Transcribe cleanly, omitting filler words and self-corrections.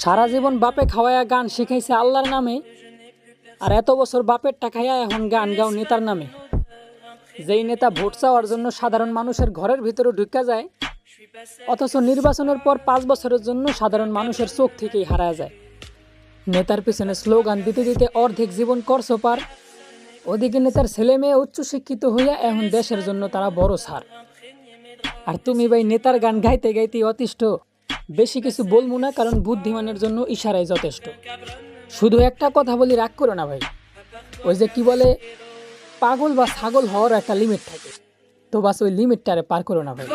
সারা জীবন বাপে খাওয়ায়া গান শিখাইছে আল্লাহর নামে, আর এত বছর বাপের টাকায়া এখন গান গাও নেতার নামে। যেই নেতা ভোট চাওয়ার জন্য সাধারণ মানুষের ঘরের ভিতরে ঢুকা যায়, অথচ নির্বাচনের পর 5 বছরের জন্য সাধারণ মানুষের চোখ থেকেই হারায় যায়। নেতার পিছনে স্লোগান দিতে দিতে অর্ধেক জীবন করছো পার। ওদিকে নেতার ছেলে মেয়ে উচ্চশিক্ষিত হইয়া এখন দেশের জন্য তারা বড় সার। আর তুমি ভাই নেতার গান গাইতে গাইতে অতিষ্ঠ। বেশি কিছু বলবো না, কারণ বুদ্ধিমানের জন্য ইশারাই যথেষ্ট। শুধু একটা কথা বলি, রাগ করো না ভাই। ওই যে কি বলে, পাগল বা ছাগল হওয়ার একটা লিমিট থাকে, তো বাস ওই লিমিটটারে পার করো না ভাই।